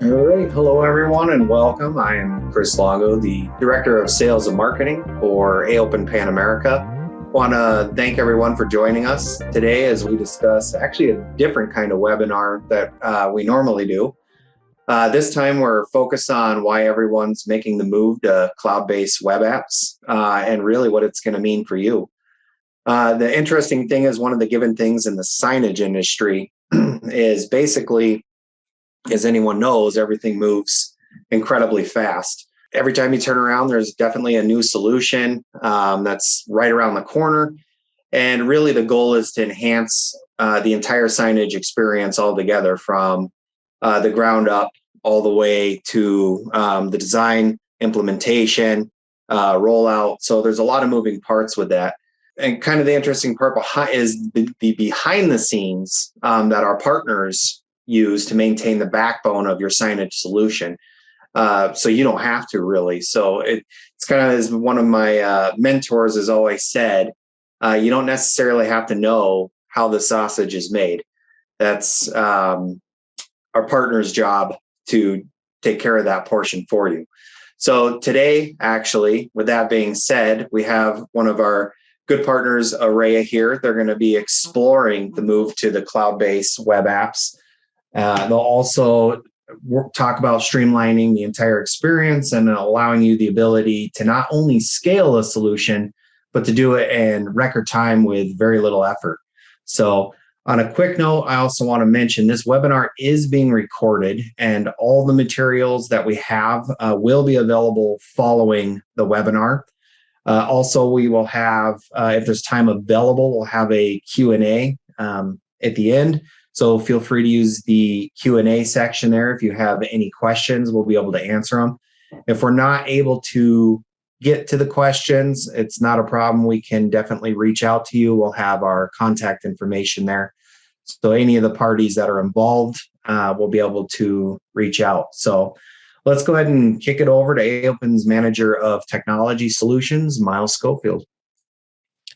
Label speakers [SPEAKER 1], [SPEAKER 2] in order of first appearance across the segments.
[SPEAKER 1] All right. Hello, everyone, and welcome. I am Chris Longo, the Director of Sales and Marketing for AOPEN Pan America. Want to thank everyone for joining us today as we discuss actually a different kind of webinar that we normally do. This time we're focused on why everyone's making the move to cloud-based web apps and really what it's going to mean for you. The interesting thing is one of the given things in the signage industry is basically, as anyone knows, everything moves incredibly fast. Every time you turn around, there's definitely a new solution that's right around the corner. And really the goal is to enhance the entire signage experience altogether from the ground up all the way to the design, implementation, rollout. So there's a lot of moving parts with that. And kind of the interesting part is the behind the scenes that our partners use to maintain the backbone of your signage solution. So you don't have to really. So it's kind of, as one of my mentors has always said, you don't necessarily have to know how the sausage is made. That's our partner's job to take care of that portion for you. So today, actually, with that being said, we have one of our good partners, Arreya, here. They're going to be exploring the move to the cloud-based web apps. They'll also talk about streamlining the entire experience and allowing you the ability to not only scale a solution, but to do it in record time with very little effort. So on a quick note, I also want to mention this webinar is being recorded and all the materials that we have will be available following the webinar. Also, we will have, if there's time available, we'll have a Q&A at the end. So feel free to use the Q&A section there. If you have any questions, we'll be able to answer them. If we're not able to get to the questions, it's not a problem. We can definitely reach out to you. We'll have our contact information there. So any of the parties that are involved will be able to reach out. So let's go ahead and kick it over to AOPEN's Manager of Technology Solutions, Miles Schofield.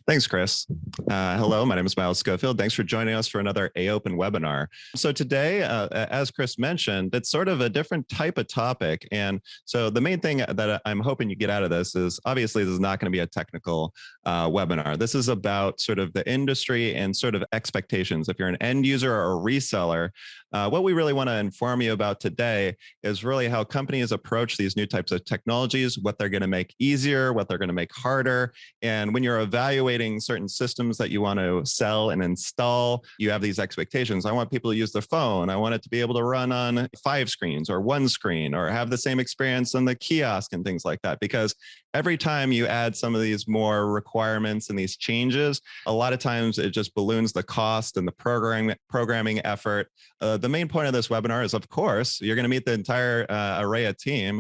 [SPEAKER 2] Thanks, Chris. Hello, my name is Miles Schofield. Thanks for joining us for another AOPEN webinar. So today, as Chris mentioned, it's sort of a different type of topic. And so the main thing that I'm hoping you get out of this is, obviously, this is not going to be a technical webinar. This is about sort of the industry and sort of expectations. If you're an end user or a reseller, what we really want to inform you about today is really how companies approach these new types of technologies, what they're going to make easier, what they're going to make harder. And when you're evaluating certain systems that you want to sell and install, you have these expectations. I want people to use their phone. I want it to be able to run on 5 screens or 1 screen, or have the same experience on the kiosk and things like that. Because every time you add some of these more requirements and these changes, a lot of times it just balloons the cost and the programming effort. The main point of this webinar is, of course, you're going to meet the entire Arreya team.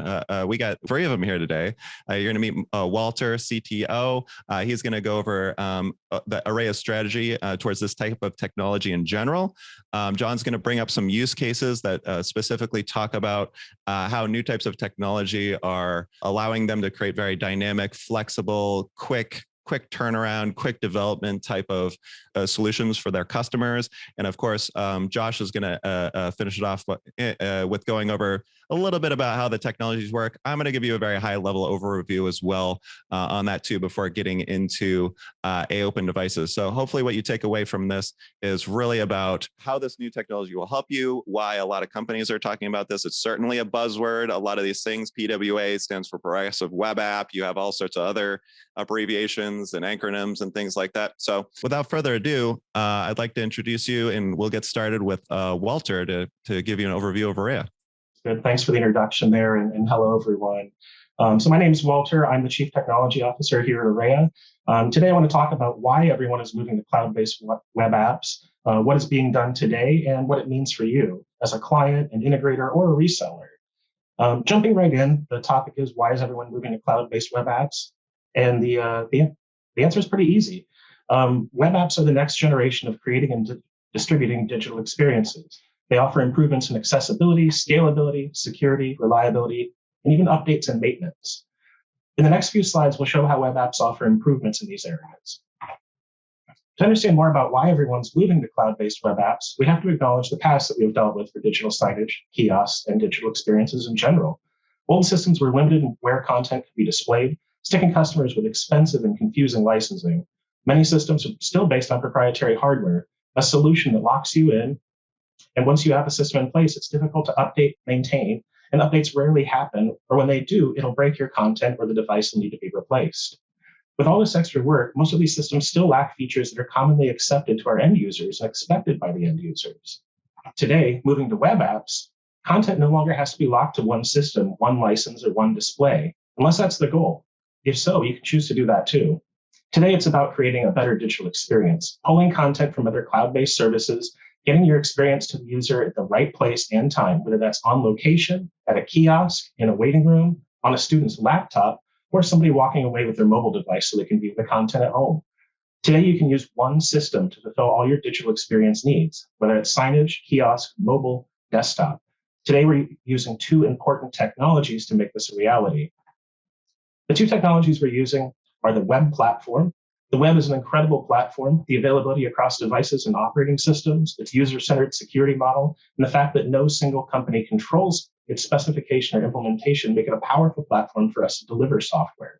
[SPEAKER 2] We got 3 of them here today. You're going to meet Walter, CTO. He's going to go over the Arreya strategy towards this type of technology in general. John's going to bring up some use cases that specifically talk about how new types of technology are allowing them to create very dynamic, flexible, quick turnaround, quick development type of solutions for their customers. And of course, Josh is going to finish it off with going over a little bit about how the technologies work. I'm going to give you a very high level overview as well on that too, before getting into AOPEN devices. So hopefully what you take away from this is really about how this new technology will help you, why a lot of companies are talking about this. It's certainly a buzzword. A lot of these things, PWA stands for Progressive Web App. You have all sorts of other abbreviations and acronyms and things like that. So without further ado, I'd like to introduce you, and we'll get started with Walter to give you an overview of Arreya.
[SPEAKER 3] Good. Thanks for the introduction there, and hello, everyone. So my name is Walter. I'm the Chief Technology Officer here at Arreya. Today, I want to talk about why everyone is moving to cloud-based web apps, what is being done today, and what it means for you as a client, an integrator, or a reseller. Jumping right in, the topic is, why is everyone moving to cloud-based web apps? And the answer is pretty easy. Web apps are the next generation of creating and distributing digital experiences. They offer improvements in accessibility, scalability, security, reliability, and even updates and maintenance. In the next few slides, we'll show how web apps offer improvements in these areas. To understand more about why everyone's moving to cloud-based web apps, we have to acknowledge the past that we have dealt with for digital signage, kiosks, and digital experiences in general. Old systems were limited in where content could be displayed, sticking customers with expensive and confusing licensing. Many systems are still based on proprietary hardware, a solution that locks you in. And once you have a system in place, it's difficult to update, maintain, and updates rarely happen, or when they do, it'll break your content or the device will need to be replaced. With all this extra work, most of these systems still lack features that are commonly accepted to our end users and expected by the end users. Today, moving to web apps, content no longer has to be locked to one system, one license, or one display, unless that's the goal. If so, you can choose to do that too. Today, it's about creating a better digital experience, pulling content from other cloud-based services, getting your experience to the user at the right place and time, whether that's on location, at a kiosk, in a waiting room, on a student's laptop, or somebody walking away with their mobile device so they can view the content at home. Today, you can use one system to fulfill all your digital experience needs, whether it's signage, kiosk, mobile, desktop. Today, we're using two important technologies to make this a reality. The two technologies we're using are the web platform. The web is an incredible platform. The availability across devices and operating systems, its user-centered security model, and the fact that no single company controls its specification or implementation make it a powerful platform for us to deliver software.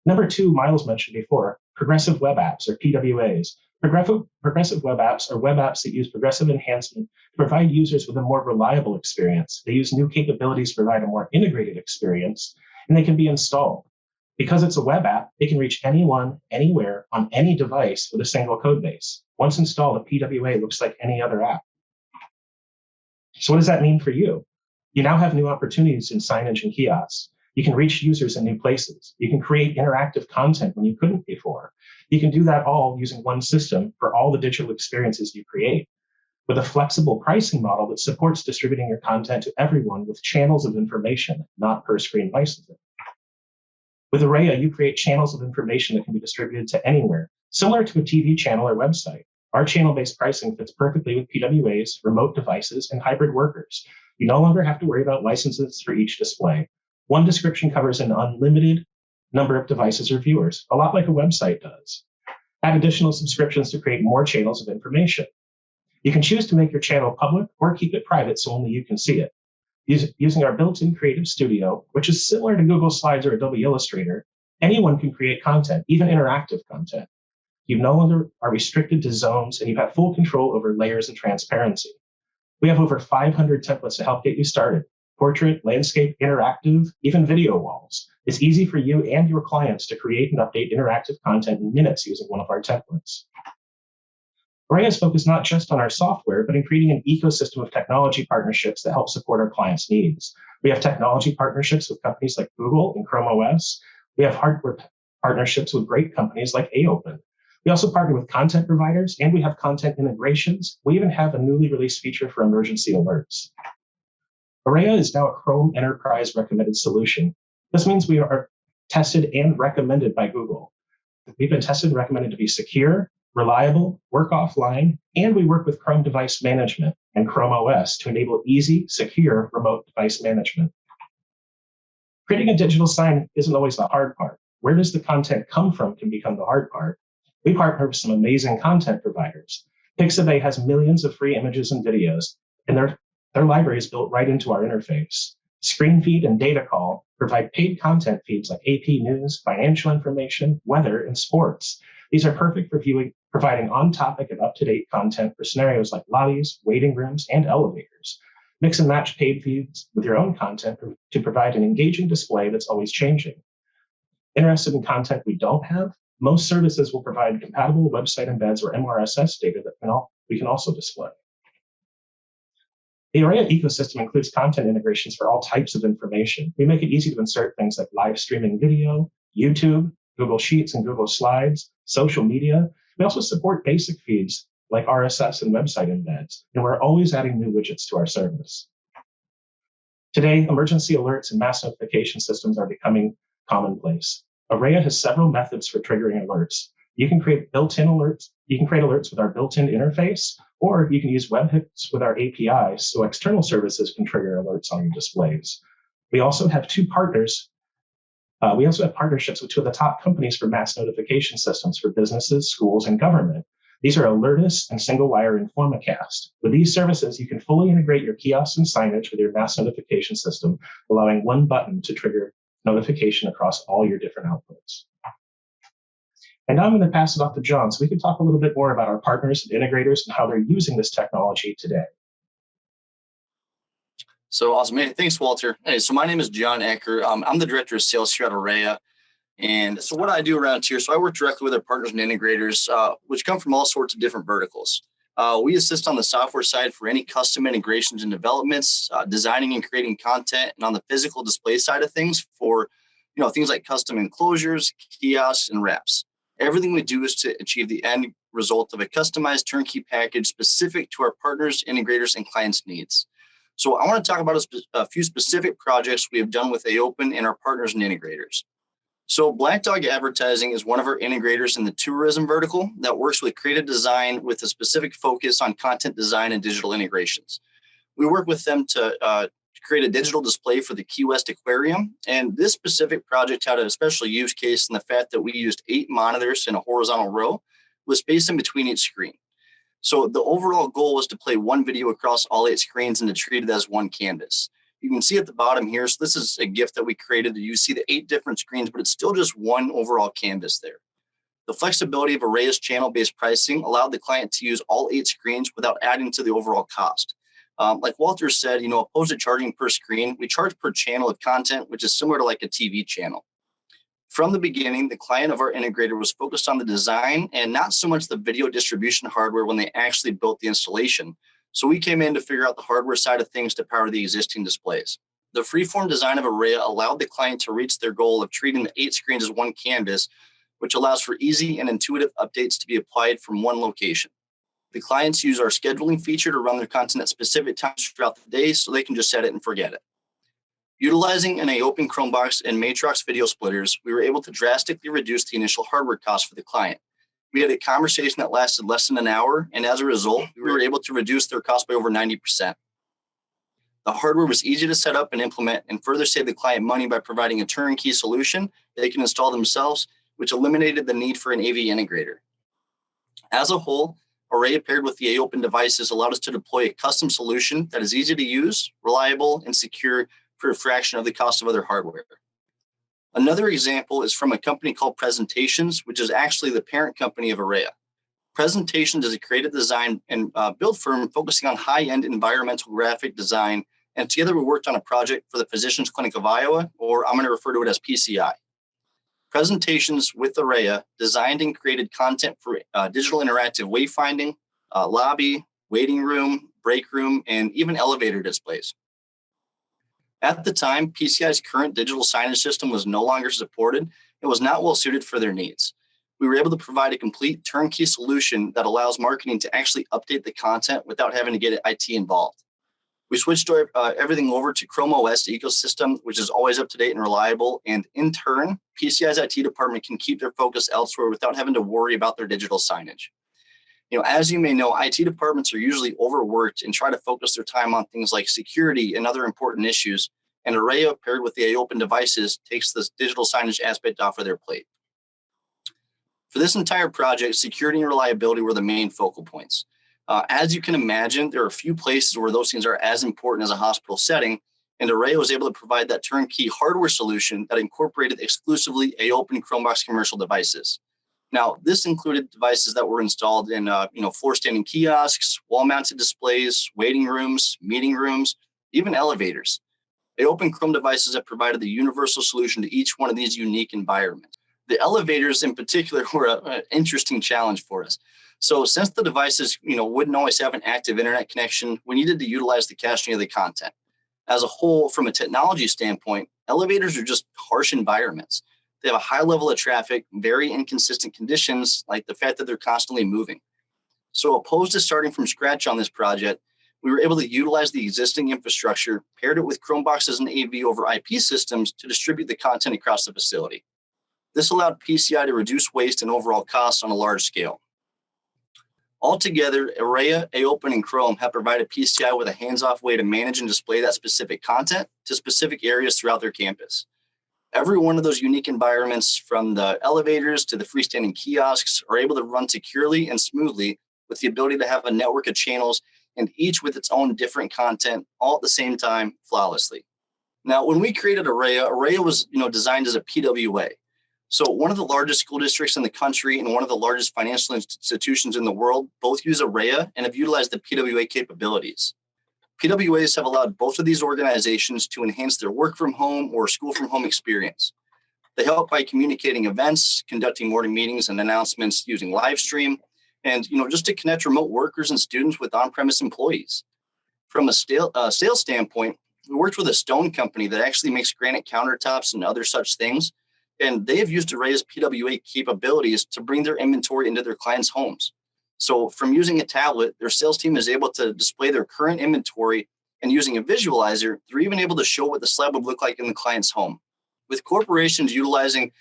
[SPEAKER 3] Number two, Miles mentioned before, progressive web apps or PWAs. Progressive web apps are web apps that use progressive enhancement to provide users with a more reliable experience. They use new capabilities to provide a more integrated experience, and they can be installed. Because it's a web app, it can reach anyone, anywhere, on any device with a single code base. Once installed, a PWA looks like any other app. So what does that mean for you? You now have new opportunities in signage and kiosks. You can reach users in new places. You can create interactive content when you couldn't before. You can do that all using one system for all the digital experiences you create, with a flexible pricing model that supports distributing your content to everyone with channels of information, not per-screen licensing. With Arreya, you create channels of information that can be distributed to anywhere, similar to a TV channel or website. Our channel-based pricing fits perfectly with PWAs, remote devices, and hybrid workers. You no longer have to worry about licenses for each display. One description covers an unlimited number of devices or viewers, a lot like a website does. Add additional subscriptions to create more channels of information. You can choose to make your channel public or keep it private so only you can see it. Using our built-in Creative Studio, which is similar to Google Slides or Adobe Illustrator, anyone can create content, even interactive content. You no longer are restricted to zones, and you have full control over layers and transparency. We have over 500 templates to help get you started: portrait, landscape, interactive, even video walls. It's easy for you and your clients to create and update interactive content in minutes using one of our templates. Arreya is focused not just on our software, but in creating an ecosystem of technology partnerships that help support our clients' needs. We have technology partnerships with companies like Google and Chrome OS. We have hardware partnerships with great companies like AOPEN. We also partner with content providers, and we have content integrations. We even have a newly released feature for emergency alerts. Arreya is now a Chrome Enterprise recommended solution. This means we are tested and recommended by Google. We've been tested and recommended to be secure, reliable, work offline, and we work with Chrome Device Management and Chrome OS to enable easy, secure remote device management. Creating a digital sign isn't always the hard part. Where does the content come from can become the hard part. We partner with some amazing content providers. Pixabay has millions of free images and videos, and their library is built right into our interface. ScreenFeed and DataCall provide paid content feeds like AP News, financial information, weather, and sports. These are perfect for providing on-topic and up-to-date content for scenarios like lobbies, waiting rooms, and elevators. Mix and match paid feeds with your own content to provide an engaging display that's always changing. Interested in content we don't have? Most services will provide compatible website embeds or MRSS data that we can also display. The Arreya ecosystem includes content integrations for all types of information. We make it easy to insert things like live streaming video, YouTube, Google Sheets and Google Slides, social media. We also support basic feeds like RSS and website embeds, and we're always adding new widgets to our service. Today, emergency alerts and mass notification systems are becoming commonplace. Arreya has several methods for triggering alerts. You can create built-in alerts. You can create alerts with our built-in interface, or you can use webhooks with our APIs so external services can trigger alerts on your displays. We also have partnerships with two of the top companies for mass notification systems for businesses, schools, and government. These are Alertus and Single Wire Informacast. With these services, you can fully integrate your kiosks and signage with your mass notification system, allowing one button to trigger notification across all your different outputs. And now I'm going to pass it off to John so we can talk a little bit more about our partners and integrators and how they're using this technology today.
[SPEAKER 4] So awesome. Hey, thanks, Walter. Hey, so my name is John Ecker. I'm the director of sales here at Arreya. And so what I do around here, so I work directly with our partners and integrators, which come from all sorts of different verticals. We assist on the software side for any custom integrations and developments, designing and creating content, and on the physical display side of things for, things like custom enclosures, kiosks, and wraps. Everything we do is to achieve the end result of a customized turnkey package specific to our partners, integrators, and clients' needs. So I want to talk about a few specific projects we have done with AOPEN and our partners and integrators. So Black Dog Advertising is one of our integrators in the tourism vertical that works with creative design with a specific focus on content design and digital integrations. We work with them to create a digital display for the Key West Aquarium. And this specific project had a special use case in the fact that we used 8 monitors in a horizontal row with space in between each screen. So the overall goal was to play one video across all 8 screens and to treat it as one canvas. You can see at the bottom here, so this is a GIF that we created. You see the 8 different screens, but it's still just one overall canvas there. The flexibility of Arreya's channel-based pricing allowed the client to use all 8 screens without adding to the overall cost. Like Walter said, opposed to charging per screen, we charge per channel of content, which is similar to like a TV channel. From the beginning, the client of our integrator was focused on the design and not so much the video distribution hardware when they actually built the installation. So we came in to figure out the hardware side of things to power the existing displays. The freeform design of Arreya allowed the client to reach their goal of treating the 8 screens as one canvas, which allows for easy and intuitive updates to be applied from one location. The clients use our scheduling feature to run their content at specific times throughout the day so they can just set it and forget it. Utilizing an AOPEN Chromebox and Matrox video splitters, we were able to drastically reduce the initial hardware cost for the client. We had a conversation that lasted less than an hour, and as a result, we were able to reduce their cost by over 90%. The hardware was easy to set up and implement and further saved the client money by providing a turnkey solution they can install themselves, which eliminated the need for an AV integrator. As a whole, Arreya paired with the AOPEN devices allowed us to deploy a custom solution that is easy to use, reliable, and secure for a fraction of the cost of other hardware. Another example is from a company called Presentations, which is actually the parent company of Arreya. Presentations is a creative design and build firm focusing on high-end environmental graphic design, and together we worked on a project for the Physicians Clinic of Iowa, or I'm going to refer to it as PCI. Presentations with Arreya designed and created content for digital interactive wayfinding, lobby, waiting room, break room, and even elevator displays. At the time, PCI's current digital signage system was no longer supported and was not well suited for their needs. We were able to provide a complete turnkey solution that allows marketing to actually update the content without having to get IT involved. We switched everything over to Chrome OS ecosystem, which is always up to date and reliable. And in turn, PCI's IT department can keep their focus elsewhere without having to worry about their digital signage. As you may know, IT departments are usually overworked and try to focus their time on things like security and other important issues. And Arreya, paired with the AOPEN devices, takes this digital signage aspect off of their plate. For this entire project, security and reliability were the main focal points. As you can imagine, there are a few places where those things are as important as a hospital setting, and Arreya was able to provide that turnkey hardware solution that incorporated exclusively AOPEN Chromebox commercial devices. Now, this included devices that were installed in floor-standing kiosks, wall-mounted displays, waiting rooms, meeting rooms, even elevators. AOPEN Chrome devices have provided the universal solution to each one of these unique environments. The elevators in particular were an interesting challenge for us. So since the devices, wouldn't always have an active internet connection, we needed to utilize the caching of the content. As a whole, from a technology standpoint, elevators are just harsh environments. They have a high level of traffic, very inconsistent conditions, like the fact that they're constantly moving. So opposed to starting from scratch on this project, we were able to utilize the existing infrastructure, paired it with Chromeboxes and AV over IP systems to distribute the content across the facility. This allowed PCI to reduce waste and overall costs on a large scale. Altogether, Arreya, AOPEN, and Chrome have provided PCI with a hands-off way to manage and display that specific content to specific areas throughout their campus. Every one of those unique environments, from the elevators to the freestanding kiosks, are able to run securely and smoothly with the ability to have a network of channels, and each with its own different content, all at the same time, flawlessly. Now, when we created Arreya was designed as a PWA. So one of the largest school districts in the country and one of the largest financial institutions in the world both use Arreya and have utilized the PWA capabilities. PWAs have allowed both of these organizations to enhance their work from home or school from home experience. They help by communicating events, conducting morning meetings and announcements using live stream, and just to connect remote workers and students with on-premise employees. From a sales standpoint, we worked with a stone company that actually makes granite countertops and other such things, and they have used Arreya's PWA capabilities to bring their inventory into their clients' homes. So from using a tablet, their sales team is able to display their current inventory, and using a visualizer, they're even able to show what the slab would look like in the client's home. With corporations utilizing,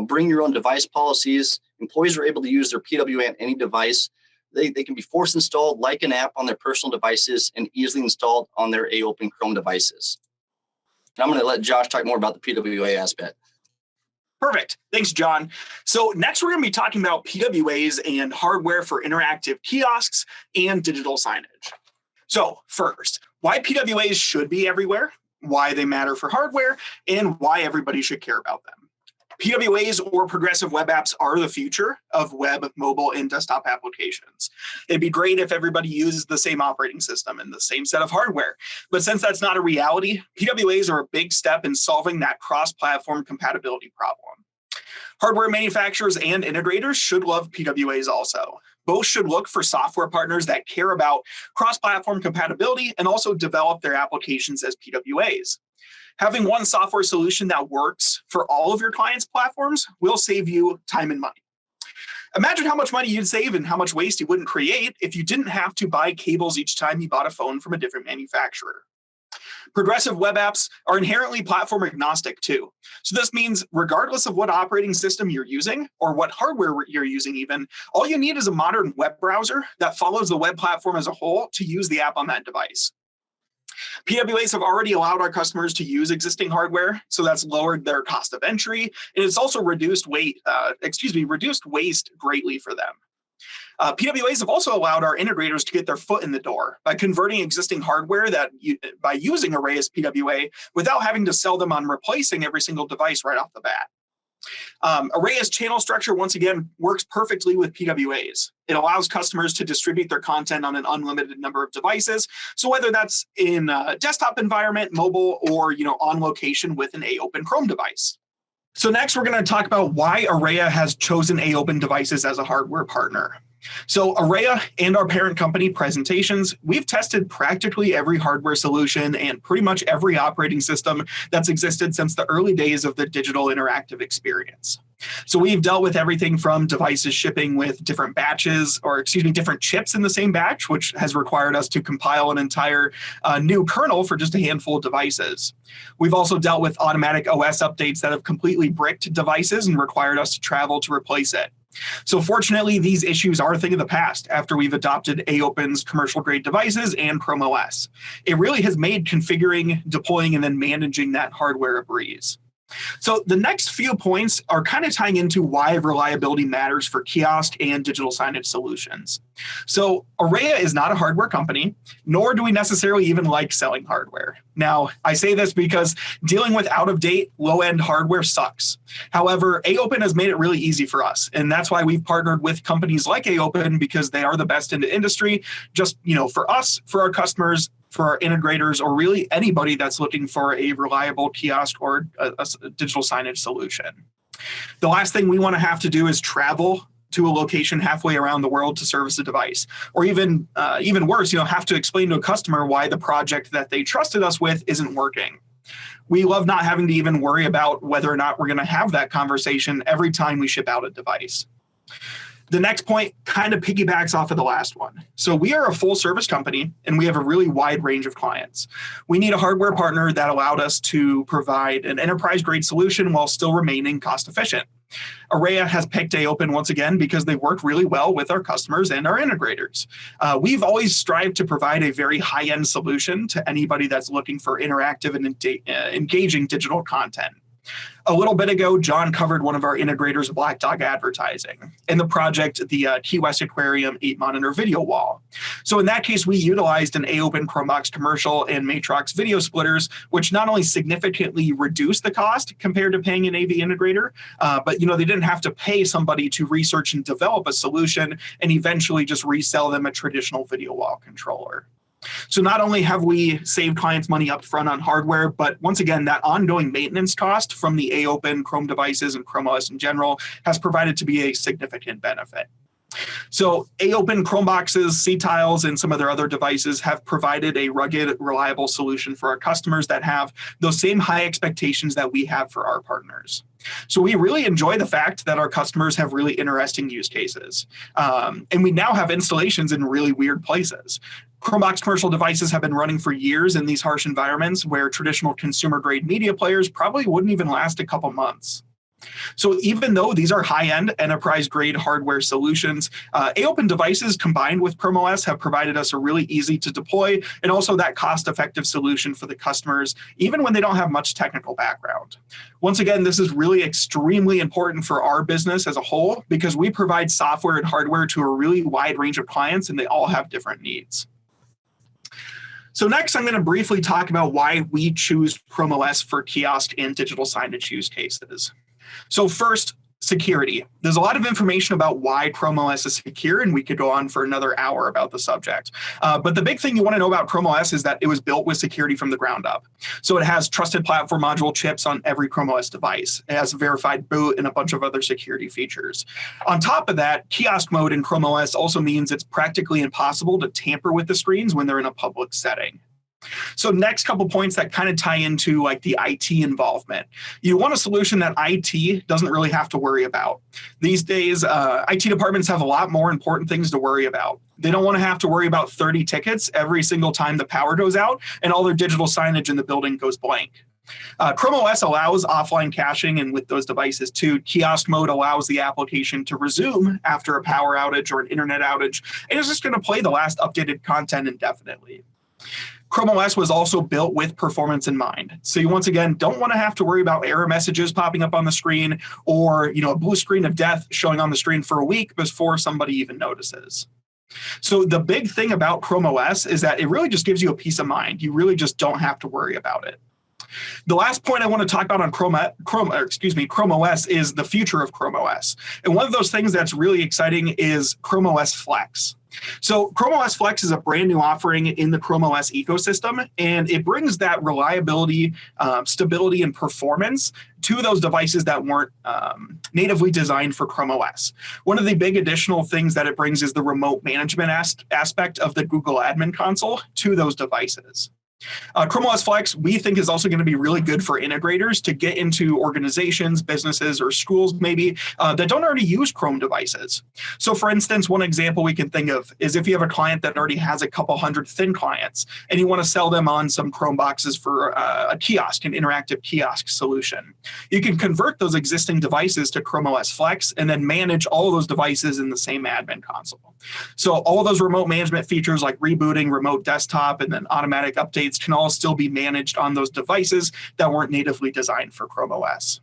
[SPEAKER 4] bring your own device policies, employees are able to use their PWA on any device. They can be force installed like an app on their personal devices and easily installed on their AOPEN Chrome devices. And I'm going to let Josh talk more about the PWA aspect.
[SPEAKER 5] Perfect. Thanks, John. So next, we're going to be talking about PWAs and hardware for interactive kiosks and digital signage. So first, why PWAs should be everywhere, why they matter for hardware, and why everybody should care about them. PWAs, or progressive web apps, are the future of web, mobile, and desktop applications. It'd be great if everybody uses the same operating system and the same set of hardware. But since that's not a reality, PWAs are a big step in solving that cross-platform compatibility problem. Hardware manufacturers and integrators should love PWAs also. Both should look for software partners that care about cross-platform compatibility and also develop their applications as PWAs. Having one software solution that works for all of your clients' platforms will save you time and money. Imagine how much money you'd save and how much waste you wouldn't create if you didn't have to buy cables each time you bought a phone from a different manufacturer. Progressive web apps are inherently platform agnostic too. So this means regardless of what operating system you're using or what hardware you're using even, all you need is a modern web browser that follows the web platform as a whole to use the app on that device. PWAs have already allowed our customers to use existing hardware, so that's lowered their cost of entry, and it's also reduced waste greatly for them. PWAs have also allowed our integrators to get their foot in the door by converting existing hardware by using Arreya's PWA without having to sell them on replacing every single device right off the bat. Arreya's channel structure, once again, works perfectly with PWAs. It allows customers to distribute their content on an unlimited number of devices. So whether that's in a desktop environment, mobile, or on location with an AOPEN Chrome device. So next, we're going to talk about why Arreya has chosen AOPEN devices as a hardware partner. So Arreya and our parent company, Presentations, we've tested practically every hardware solution and pretty much every operating system that's existed since the early days of the digital interactive experience. So we've dealt with everything from devices shipping with different different chips in the same batch, which has required us to compile an entire new kernel for just a handful of devices. We've also dealt with automatic OS updates that have completely bricked devices and required us to travel to replace it. So fortunately, these issues are a thing of the past after we've adopted AOPEN's commercial-grade devices and Chrome OS. It really has made configuring, deploying, and then managing that hardware a breeze. So the next few points are kind of tying into why reliability matters for kiosk and digital signage solutions. So Arreya is not a hardware company, nor do we necessarily even like selling hardware. Now, I say this because dealing with out-of-date, low-end hardware sucks. However, AOPEN has made it really easy for us, and that's why we've partnered with companies like AOPEN, because they are the best in the industry, just for us, for our customers, for our integrators, or really anybody that's looking for a reliable kiosk or a digital signage solution. The last thing we want to have to do is travel to a location halfway around the world to service a device, or even worse, have to explain to a customer why the project that they trusted us with isn't working. We love not having to even worry about whether or not we're going to have that conversation every time we ship out a device. The next point kind of piggybacks off of the last one. So we are a full service company and we have a really wide range of clients. We need a hardware partner that allowed us to provide an enterprise grade solution while still remaining cost efficient. Arreya has picked AOPEN once again because they work really well with our customers and our integrators. We've always strived to provide a very high-end solution to anybody that's looking for interactive and engaging digital content. A little bit ago, John covered one of our integrators, Black Dog Advertising, and the project, the Key West Aquarium 8-monitor video wall. So in that case, we utilized an AOPEN Chromebox commercial and Matrox video splitters, which not only significantly reduced the cost compared to paying an AV integrator, but they didn't have to pay somebody to research and develop a solution and eventually just resell them a traditional video wall controller. So not only have we saved clients money up front on hardware, but once again, that ongoing maintenance cost from the AOPEN Chrome devices and Chrome OS in general has provided to be a significant benefit. So AOPEN Chromeboxes, C-Tiles, and some of their other devices have provided a rugged, reliable solution for our customers that have those same high expectations that we have for our partners. So we really enjoy the fact that our customers have really interesting use cases. And we now have installations in really weird places. Chromebox commercial devices have been running for years in these harsh environments where traditional consumer-grade media players probably wouldn't even last a couple months. So even though these are high-end enterprise-grade hardware solutions, AOPEN devices combined with Chrome OS have provided us a really easy to deploy and also that cost-effective solution for the customers, even when they don't have much technical background. Once again, this is really extremely important for our business as a whole because we provide software and hardware to a really wide range of clients and they all have different needs. So next, I'm going to briefly talk about why we choose Chrome OS for kiosk and digital signage use cases. So first, security. There's a lot of information about why Chrome OS is secure, and we could go on for another hour about the subject. But the big thing you want to know about Chrome OS is that it was built with security from the ground up. So it has trusted platform module chips on every Chrome OS device. It has a verified boot and a bunch of other security features. On top of that, kiosk mode in Chrome OS also means it's practically impossible to tamper with the screens when they're in a public setting. So next couple points that kind of tie into like the IT involvement. You want a solution that IT doesn't really have to worry about. These days, IT departments have a lot more important things to worry about. They don't want to have to worry about 30 tickets every single time the power goes out and all their digital signage in the building goes blank. Chrome OS allows offline caching, and with those devices too, kiosk mode allows the application to resume after a power outage or an internet outage, and it's just going to play the last updated content indefinitely. Chrome OS was also built with performance in mind. So you once again don't want to have to worry about error messages popping up on the screen or a blue screen of death showing on the screen for a week before somebody even notices. So the big thing about Chrome OS is that it really just gives you a peace of mind. You really just don't have to worry about it. The last point I want to talk about on Chrome OS is the future of Chrome OS. And one of those things that's really exciting is Chrome OS Flex. So Chrome OS Flex is a brand new offering in the Chrome OS ecosystem, and it brings that reliability, stability, and performance to those devices that weren't natively designed for Chrome OS. One of the big additional things that it brings is the remote management aspect of the Google Admin Console to those devices. Chrome OS Flex, we think, is also going to be really good for integrators to get into organizations, businesses, or schools maybe that don't already use Chrome devices. So for instance, one example we can think of is if you have a client that already has a couple hundred thin clients and you want to sell them on some Chromeboxes for a kiosk, an interactive kiosk solution. You can convert those existing devices to Chrome OS Flex and then manage all of those devices in the same admin console. So all of those remote management features like rebooting, remote desktop, and then automatic updates can all still be managed on those devices that weren't natively designed for Chrome OS.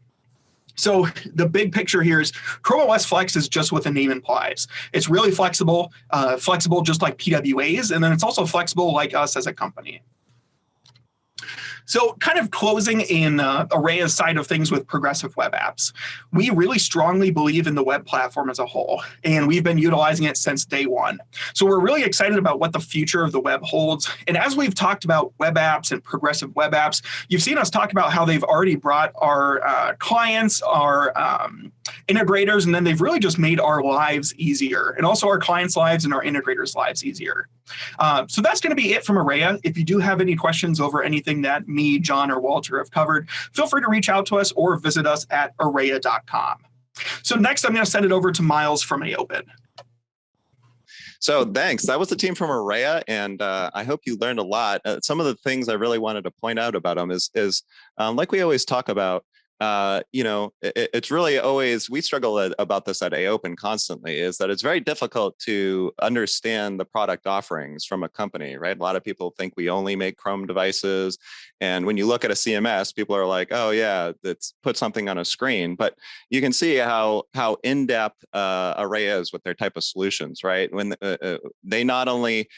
[SPEAKER 5] So the big picture here is Chrome OS Flex is just what the name implies. It's really flexible just like PWAs, and then it's also flexible like us as a company. So kind of closing in Arreya's side of things with progressive web apps. We really strongly believe in the web platform as a whole, and we've been utilizing it since day one. So we're really excited about what the future of the web holds. And as we've talked about web apps and progressive web apps, you've seen us talk about how they've already brought our clients, our integrators, and then they've really just made our lives easier, and also our clients' lives and our integrators' lives easier. So that's going to be it from Arreya. If you do have any questions over anything that me, John, or Walter have covered, feel free to reach out to us or visit us at arreya.com. So next, I'm going to send it over to Miles from AOPEN.
[SPEAKER 2] So thanks. That was the team from Arreya, and I hope you learned a lot. Some of the things I really wanted to point out about them is like we always talk about, it's really always, we struggle about this at AOPEN constantly, is that it's very difficult to understand the product offerings from a company, right? A lot of people think we only make Chrome devices. And when you look at a CMS, people are like, oh yeah, let's put something on a screen. But you can see how in-depth Arreya is with their type of solutions, right? When they not only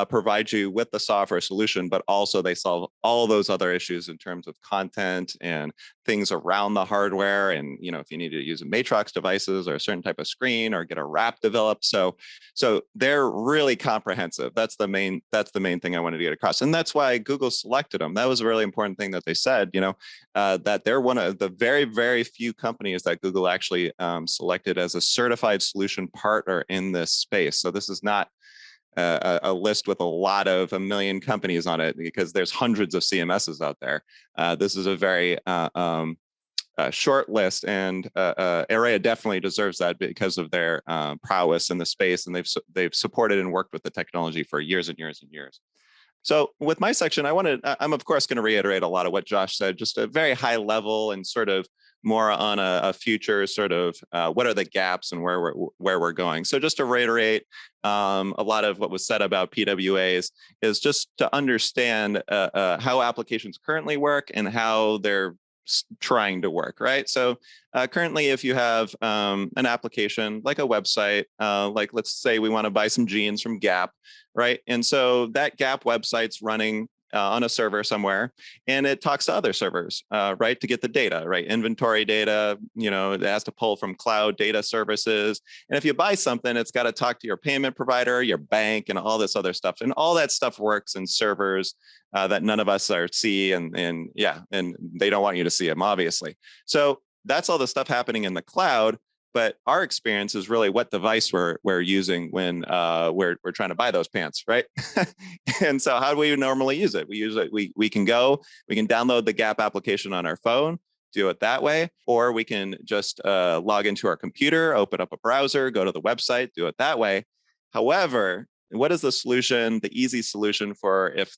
[SPEAKER 2] provide you with the software solution, but also they solve all those other issues in terms of content and things around the hardware. And, if you need to use a Matrox devices or a certain type of screen or get a wrap developed. So they're really comprehensive. That's the main thing I wanted to get across. And that's why Google selected them. That was a really important thing that they said, that they're one of the very, very few companies that Google actually selected as a certified solution partner in this space. So this is not a list with a million companies on it, because there's hundreds of CMSs out there. This is a very short list, and Arreya definitely deserves that because of their prowess in the space, and they've supported and worked with the technology for years and years and years. So with my section, I'm of course going to reiterate a lot of what Josh said, just a very high level and sort of more on a future sort of what are the gaps and where we're going. So just to reiterate, a lot of what was said about PWAs is just to understand how applications currently work and how they're trying to work, right? So currently, if you have an application like a website, like let's say we want to buy some jeans from Gap, right? And so that Gap website's running on a server somewhere, and it talks to other servers, right, to get the data, right? Inventory data, it has to pull from cloud data services. And if you buy something, it's got to talk to your payment provider, your bank, and all this other stuff. And all that stuff works in servers that none of us see, and they don't want you to see them, obviously. So that's all the stuff happening in the cloud. But our experience is really what device we're using when we're trying to buy those pants, right? And so how do we normally use it? We can download the Gap application on our phone, do it that way, or we can just log into our computer, open up a browser, go to the website, do it that way. However, what is the solution, the easy solution for if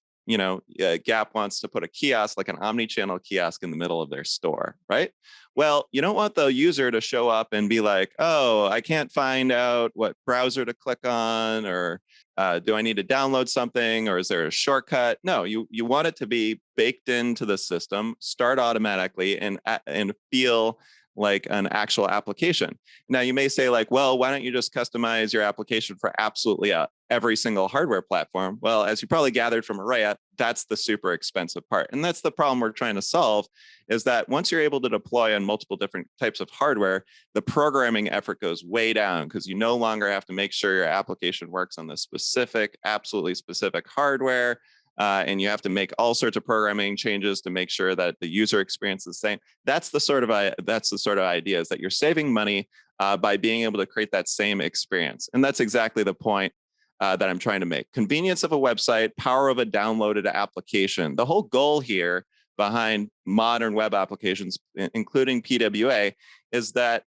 [SPEAKER 2] Gap wants to put a kiosk, like an omni-channel kiosk in the middle of their store, right? Well, you don't want the user to show up and be like, oh, I can't find out what browser to click on, or do I need to download something, or is there a shortcut? No, you want it to be baked into the system, start automatically, and feel like an actual application. Now, you may say like, well, why don't you just customize your application for absolutely every single hardware platform? Well, as you probably gathered from Arreya, that's the super expensive part. And that's the problem we're trying to solve, is that once you're able to deploy on multiple different types of hardware, the programming effort goes way down, because you no longer have to make sure your application works on the absolutely specific hardware. And you have to make all sorts of programming changes to make sure that the user experience is the same. That's the sort of idea, is that you're saving money by being able to create that same experience. And that's exactly the point that I'm trying to make. Convenience of a website, power of a downloaded application. The whole goal here behind modern web applications, including PWA, is that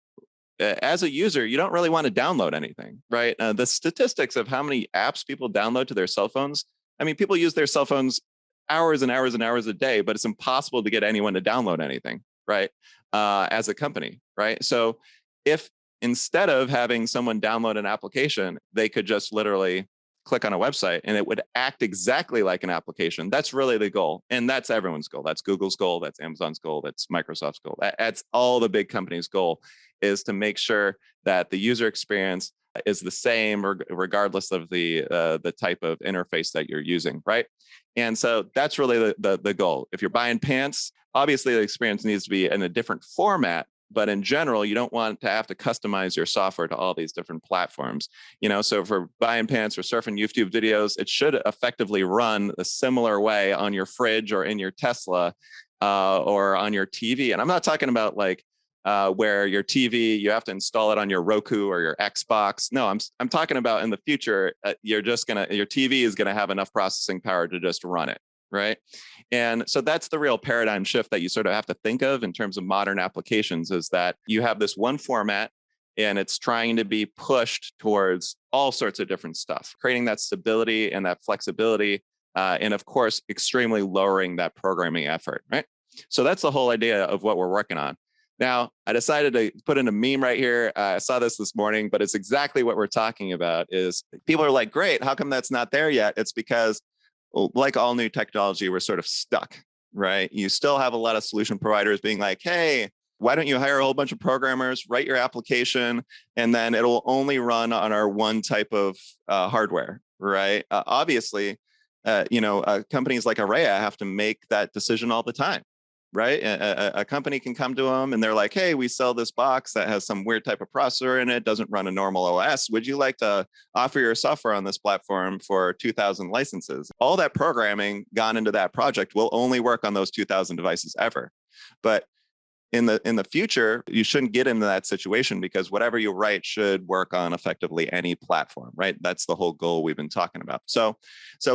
[SPEAKER 2] as a user, you don't really want to download anything, right? The statistics of how many apps people download to their cell phones, I mean, people use their cell phones hours and hours and hours a day, but it's impossible to get anyone to download anything, right? As a company, right? So if instead of having someone download an application, they could just literally click on a website and it would act exactly like an application. That's really the goal. And that's everyone's goal. That's Google's goal. That's Amazon's goal. That's Microsoft's goal. That's all the big companies' goal, is to make sure that the user experience is the same regardless of the type of interface that you're using, right? And so that's really the goal. If you're buying pants, obviously the experience needs to be in a different format, but in general, you don't want to have to customize your software to all these different platforms. So for buying pants or surfing YouTube videos, it should effectively run a similar way on your fridge or in your Tesla or on your TV. And I'm not talking about like where your TV, you have to install it on your Roku or your Xbox. No, I'm talking about in the future, your TV is gonna have enough processing power to just run it, right? And so that's the real paradigm shift that you sort of have to think of in terms of modern applications, is that you have this one format and it's trying to be pushed towards all sorts of different stuff, creating that stability and that flexibility, and of course, extremely lowering that programming effort, right? So that's the whole idea of what we're working on. Now, I decided to put in a meme right here. I saw this morning, but it's exactly what we're talking about. Is people are like, great, how come that's not there yet? It's because, like all new technology, we're sort of stuck, right? You still have a lot of solution providers being like, hey, why don't you hire a whole bunch of programmers, write your application, and then it'll only run on our one type of hardware, right? Obviously, companies like Arreya have to make that decision all the time, right? A company can come to them and they're like, hey, we sell this box that has some weird type of processor in it, doesn't run a normal OS. Would you like to offer your software on this platform for 2,000 licenses? All that programming gone into that project will only work on those 2,000 devices ever. But in the future, you shouldn't get into that situation because whatever you write should work on effectively any platform, right? That's the whole goal we've been talking about. So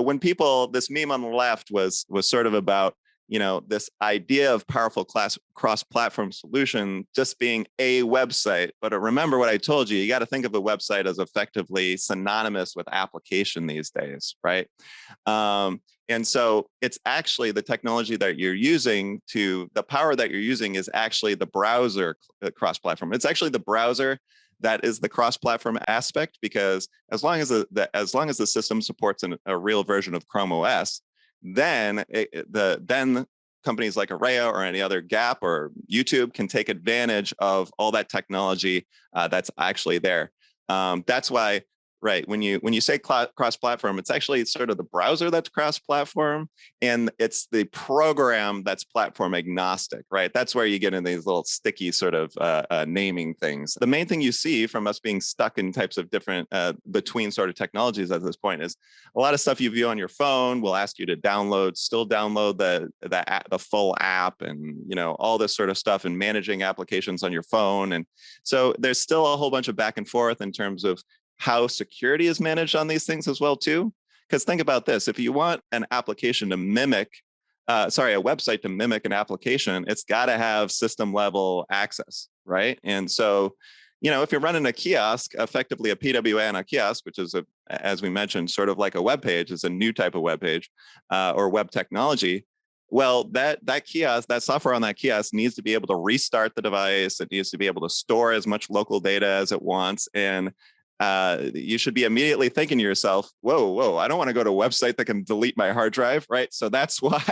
[SPEAKER 2] when this meme on the left was sort of about, this idea of powerful cross-platform solution just being a website. But remember what I told you, you got to think of a website as effectively synonymous with application these days, right? And so it's actually the technology that you're using the power that you're using is actually the browser cross-platform. It's actually the browser that is the cross-platform aspect, because as long as the system supports a real version of Chrome OS, then companies like Arreya or any other Gap or YouTube can take advantage of all that technology that's actually there. That's why, right, when you say cross-platform, it's actually sort of the browser that's cross-platform, and it's the program that's platform agnostic, right? That's where you get into these little sticky sort of naming things. The main thing you see from us being stuck in types of different between sort of technologies at this point is a lot of stuff you view on your phone will ask you to still download the full app, and all this sort of stuff, and managing applications on your phone. And so there's still a whole bunch of back and forth in terms of how security is managed on these things as well too. Because think about this: if you want an application to mimic, a website to mimic an application, it's got to have system level access, right? And so, if you're running a kiosk, effectively a PWA on a kiosk, which is as we mentioned, sort of like a web page, is a new type of web page or web technology. Well, that kiosk, that software on that kiosk needs to be able to restart the device. It needs to be able to store as much local data as it wants, and you should be immediately thinking to yourself, whoa, I don't want to go to a website that can delete my hard drive, right? So that's why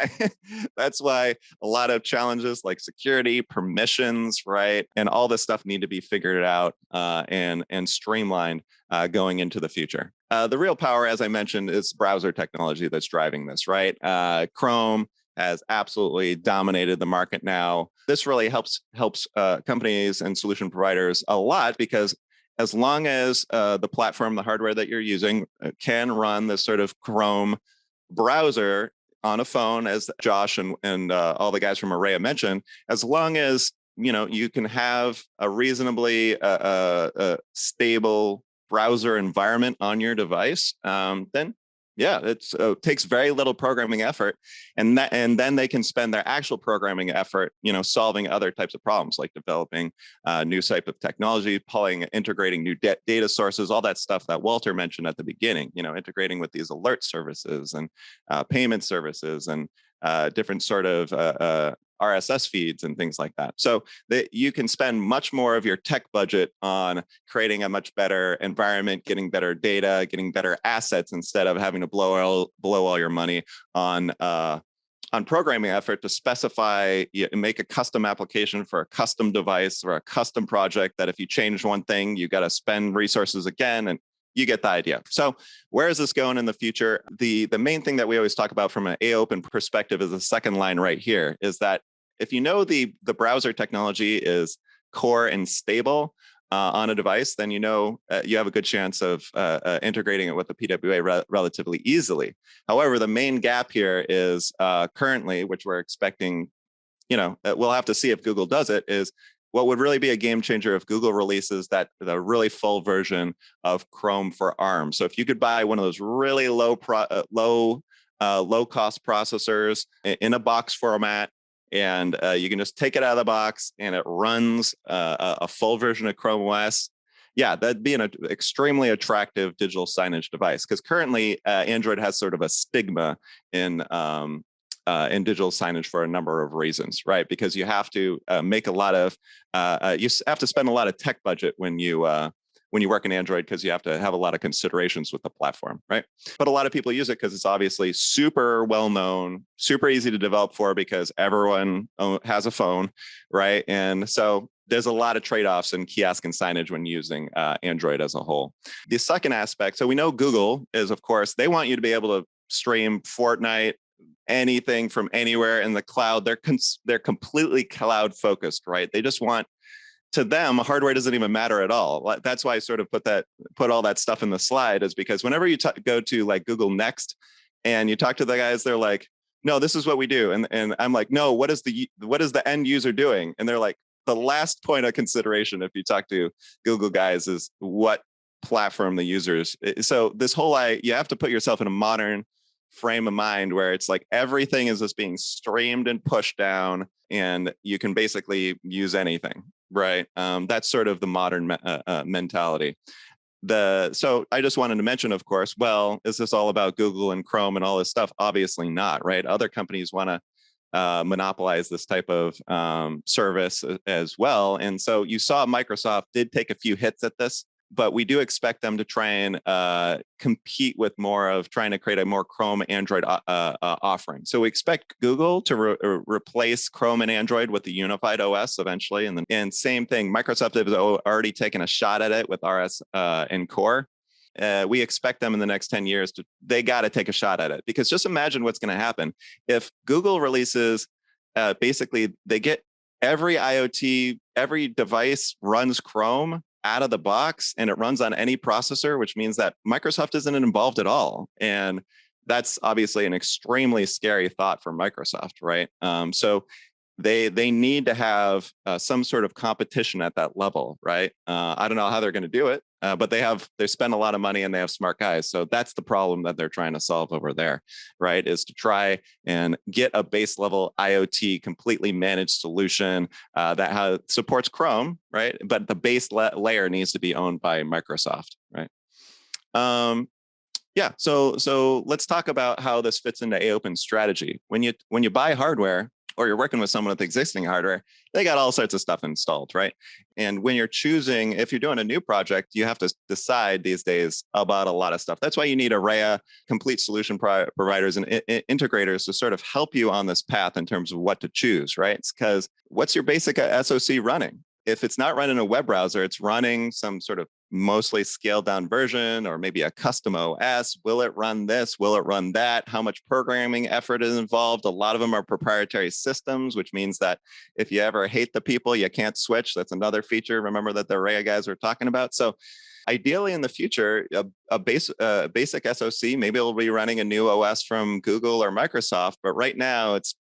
[SPEAKER 2] a lot of challenges like security, permissions, right, and all this stuff need to be figured out and streamlined going into the future. The real power, as I mentioned, is browser technology that's driving this, right? Chrome has absolutely dominated the market now. This really helps companies and solution providers a lot, because as long as the platform, the hardware that you're using can run this sort of Chrome browser on a phone, as Josh and all the guys from Arreya mentioned, as long as you can have a reasonably stable browser environment on your device, then yeah, it takes very little programming effort, and then they can spend their actual programming effort, solving other types of problems like developing new type of technology, integrating new data sources, all that stuff that Walter mentioned at the beginning. Integrating with these alert services and payment services and different sort of RSS feeds and things like that. So that you can spend much more of your tech budget on creating a much better environment, getting better data, getting better assets, instead of having to blow all your money on programming effort to specify and make a custom application for a custom device or a custom project that if you change one thing, you got to spend resources again. And you get the idea. So where is this going in the future? The main thing that we always talk about from an AOPEN perspective is the second line right here, is that if the browser technology is core and stable on a device, then you have a good chance of integrating it with the PWA relatively easily. However, the main gap here is currently, which we're expecting, we'll have to see if Google does it, is what would really be a game changer if Google releases the really full version of Chrome for ARM. So if you could buy one of those really low cost processors in a box format, and you can just take it out of the box and it runs a full version of Chrome OS. Yeah, that'd be an extremely attractive digital signage device, because currently Android has sort of a stigma in in digital signage for a number of reasons, right? Because you have to make a lot of, you have to spend a lot of tech budget when you work in Android, because you have to have a lot of considerations with the platform, right? But a lot of people use it because it's obviously super well known, super easy to develop for, because everyone has a phone, right? And so there's a lot of trade-offs in kiosk and signage when using Android as a whole. The second aspect, so we know Google is, of course, they want you to be able to stream Fortnite, anything from anywhere in the cloud. They're completely cloud focused, right? They just want, to them, hardware doesn't even matter at all. That's why I sort of put all that stuff in the slide, is because whenever you go to like Google Next and you talk to the guys, they're like, no, this is what we do. And I'm like, no, what is the end user doing? And they're like, the last point of consideration, if you talk to Google guys, is what platform the users. So this whole, you have to put yourself in a modern frame of mind where it's like everything is just being streamed and pushed down, and you can basically use anything, right? That's sort of the modern mentality. So I just wanted to mention, of course, well, is this all about Google and Chrome and all this stuff? Obviously not, right? Other companies want to monopolize this type of service as well. And so you saw Microsoft did take a few hits at this, but we do expect them to try and compete with more of trying to create a more Chrome Android offering. So we expect Google to replace Chrome and Android with the unified OS eventually. And same thing, Microsoft has already taken a shot at it with RS and Core. We expect them in the next 10 years they got to take a shot at it, because just imagine what's going to happen if Google releases, basically they get every IoT, every device runs Chrome out of the box, and it runs on any processor, which means that Microsoft isn't involved at all. And that's obviously an extremely scary thought for Microsoft, right? So they need to have some sort of competition at that level, right? I don't know how they're going to do it, but they spend a lot of money and they have smart guys. So that's the problem that they're trying to solve over there, right? Is to try and get a base level IoT completely managed solution that supports Chrome, right? But the base layer needs to be owned by Microsoft, right? Yeah. So let's talk about how this fits into AOPEN's strategy. When you buy hardware, or you're working with someone with existing hardware, they got all sorts of stuff installed, right? And when you're choosing, if you're doing a new project, you have to decide these days about a lot of stuff. That's why you need Arreya, complete solution providers and integrators to sort of help you on this path in terms of what to choose, right? It's because what's your basic SoC running? If it's not running a web browser, it's running some sort of mostly scaled down version or maybe a custom OS. Will it run this? Will it run that? How much programming effort is involved? A lot of them are proprietary systems, which means that if you ever hate the people, you can't switch. That's another feature. Remember that the Arreya guys were talking about. So ideally in the future, a basic SoC, maybe it'll be running a new OS from Google or Microsoft, but right now it's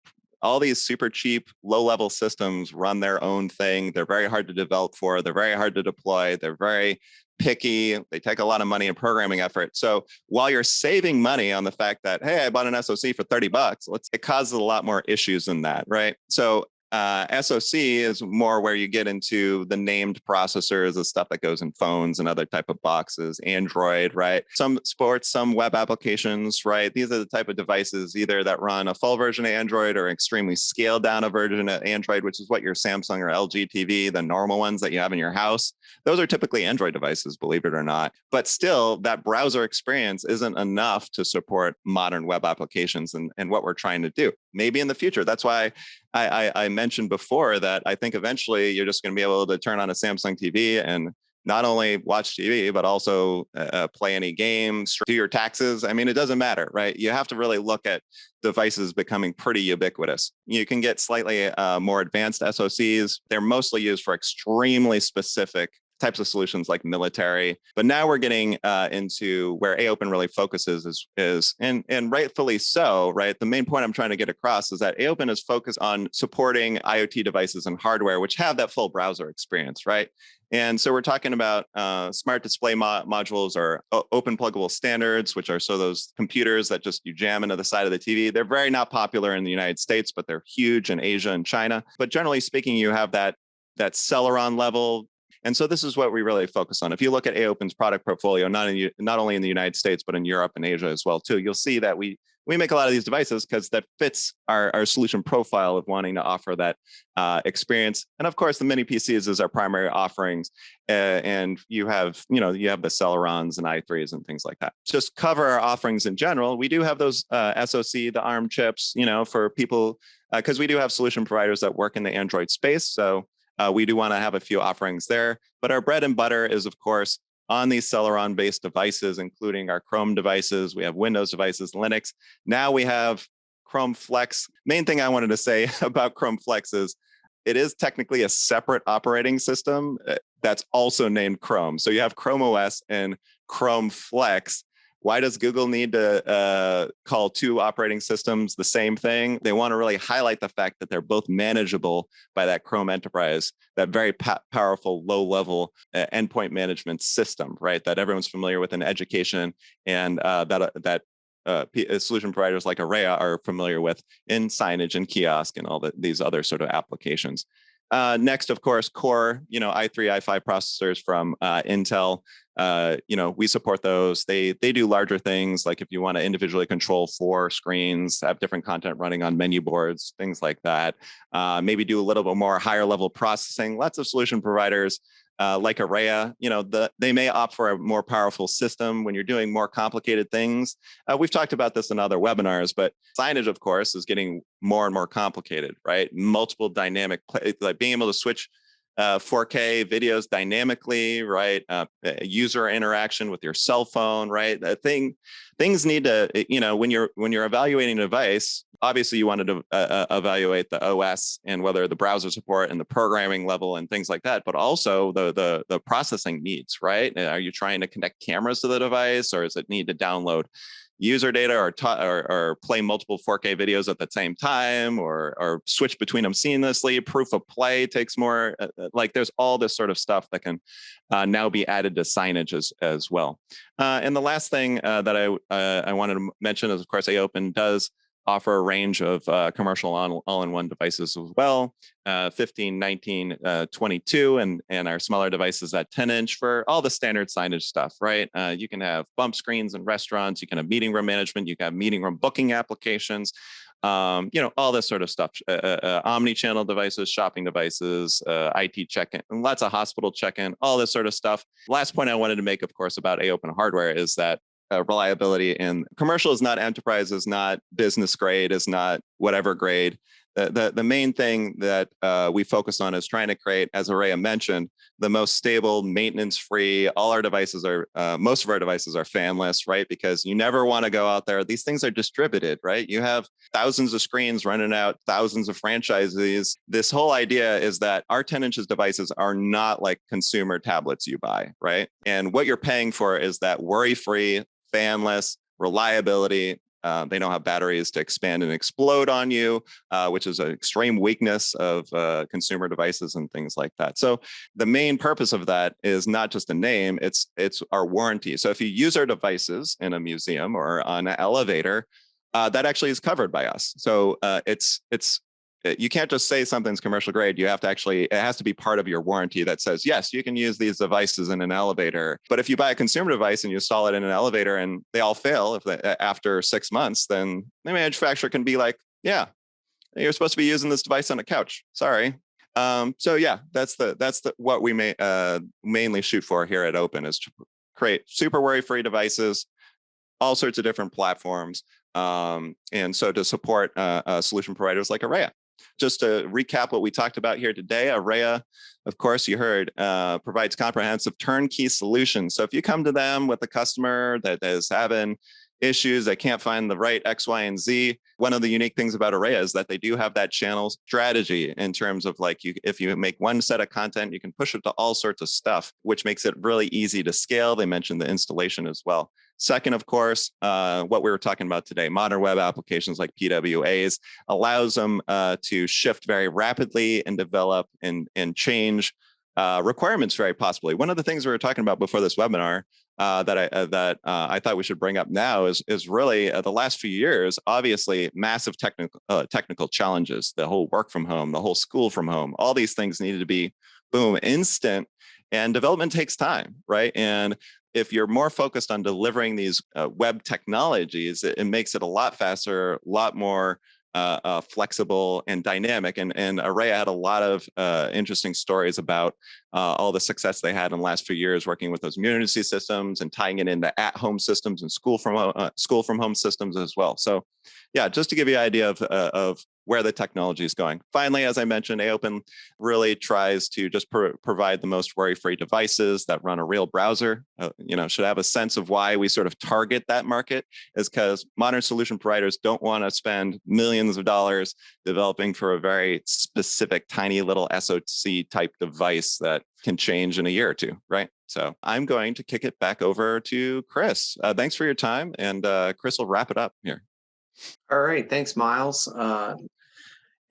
[SPEAKER 2] all these super cheap, low-level systems run their own thing. They're very hard to develop for. They're very hard to deploy. They're very picky. They take a lot of money and programming effort. So while you're saving money on the fact that, hey, I bought an SoC for $30, it causes a lot more issues than that, right? So SoC is more where you get into the named processors, the stuff that goes in phones and other type of boxes, Android, right? Some sports, some web applications, right? These are the type of devices either that run a full version of Android or extremely scaled down a version of Android, which is what your Samsung or LG TV, the normal ones that you have in your house. Those are typically Android devices, believe it or not. But still, that browser experience isn't enough to support modern web applications and what we're trying to do. Maybe in the future. That's why I mentioned before that I think eventually you're just going to be able to turn on a Samsung TV and not only watch TV, but also play any games, do your taxes. I mean, it doesn't matter, right? You have to really look at devices becoming pretty ubiquitous. You can get slightly more advanced SoCs. They're mostly used for extremely specific types of solutions like military. But now we're getting into where AOPEN really focuses is and rightfully so, right? The main point I'm trying to get across is that AOPEN is focused on supporting IoT devices and hardware, which have that full browser experience, right? And so we're talking about smart display modules or open pluggable standards, which are those computers that just you jam into the side of the TV. They're very not popular in the United States, but they're huge in Asia and China. But generally speaking, you have that Celeron level. And so this is what we really focus on. If you look at AOPEN's product portfolio, not only in the United States, but in Europe and Asia as well, too, you'll see that we we make a lot of these devices because that fits our solution profile of wanting to offer that experience. And of course, the mini PCs is our primary offerings. And you have the Celerons and i3s and things like that. Just cover our offerings in general. We do have those SoC, the ARM chips, for people, because we do have solution providers that work in the Android space. So we do want to have a few offerings there. But our bread and butter is, of course, on these Celeron-based devices, including our Chrome devices. We have Windows devices, Linux. Now we have ChromeFlex. Main thing I wanted to say about ChromeFlex is it is technically a separate operating system that's also named Chrome. So you have Chrome OS and ChromeFlex. Why does Google need to call two operating systems the same thing? They want to really highlight the fact that they're both manageable by that Chrome Enterprise, that very powerful low-level endpoint management system, right? That everyone's familiar with in education, and that solution providers like Arreya are familiar with in signage and kiosk and all these other sort of applications. Next, of course, core, i3, i5 processors from Intel. We support those. They do larger things, like if you want to individually control 4 screens, have different content running on menu boards, things like that. Maybe do a little bit more higher level processing. Lots of solution providers like Arreya, they may opt for a more powerful system when you're doing more complicated things. We've talked about this in other webinars, but signage, of course, is getting more and more complicated, right? Multiple dynamic, like being able to switch 4K videos dynamically, right? User interaction with your cell phone, right? Things need to, when you're evaluating a device, obviously you wanted to evaluate the OS and whether the browser support and the programming level and things like that, but also the processing needs, right? Are you trying to connect cameras to the device, or does it need to download user data or play multiple 4K videos at the same time, or switch between them seamlessly? Proof of play takes more, there's all this sort of stuff that can now be added to signage as well. And the last thing that I wanted to mention is, of course, AOPEN does offer a range of commercial all-in-one devices as well, 15, 19, 22, and our smaller devices at 10-inch for all the standard signage stuff, right? You can have bump screens in restaurants, you can have meeting room management, you can have meeting room booking applications, all this sort of stuff, omni-channel devices, shopping devices, IT check-in, and lots of hospital check-in, all this sort of stuff. Last point I wanted to make, of course, about AOPEN hardware is that reliability in commercial is not enterprise, is not business grade, is not whatever grade. The main thing that we focus on is trying to create, as Arreya mentioned, the most stable, maintenance-free. All our devices are, most of our devices are fanless, right? Because you never want to go out there. These things are distributed, right? You have thousands of screens running out, thousands of franchises. This whole idea is that our 10-inch devices are not like consumer tablets you buy, right? And what you're paying for is that worry-free, fanless reliability. They don't have batteries to expand and explode on you, which is an extreme weakness of consumer devices and things like that. So the main purpose of that is not just a name, it's our warranty. So if you use our devices in a museum or on an elevator, that actually is covered by us. So you can't just say something's commercial grade. You have to it has to be part of your warranty that says, yes, you can use these devices in an elevator. But if you buy a consumer device and you install it in an elevator and they all fail after 6 months, then the manufacturer can be like, yeah, you're supposed to be using this device on a couch. Sorry. So yeah, that's what we mainly shoot for here at Open, is to create super worry-free devices, all sorts of different platforms. And so to support solution providers like Arreya. Just to recap what we talked about here today, Arreya, of course, you heard, provides comprehensive turnkey solutions. So if you come to them with a customer that is having issues, they can't find the right X, Y, and Z, one of the unique things about Arreya is that they do have that channel strategy in terms of if you make one set of content, you can push it to all sorts of stuff, which makes it really easy to scale. They mentioned the installation as well. Second, of course, what we were talking about today, modern web applications like PWAs allows them to shift very rapidly and develop and change requirements very possibly. One of the things we were talking about before this webinar that I thought we should bring up now is really the last few years, obviously massive technical challenges, the whole work from home, the whole school from home, all these things needed to be, boom, instant. And development takes time, right? And if you're more focused on delivering these web technologies, it makes it a lot faster, a lot more flexible and dynamic. And Arreya had a lot of interesting stories about all the success they had in the last few years working with those emergency systems and tying it into at-home systems and school from home systems as well. So yeah, just to give you an idea of where the technology is going. Finally, as I mentioned, AOPEN really tries to just provide the most worry-free devices that run a real browser. Should have a sense of why we sort of target that market is because modern solution providers don't want to spend millions of dollars developing for a very specific, tiny little SoC type device that can change in a year or two, right? So I'm going to kick it back over to Chris. Thanks for your time, and Chris will wrap it up here.
[SPEAKER 1] All right. Thanks, Miles.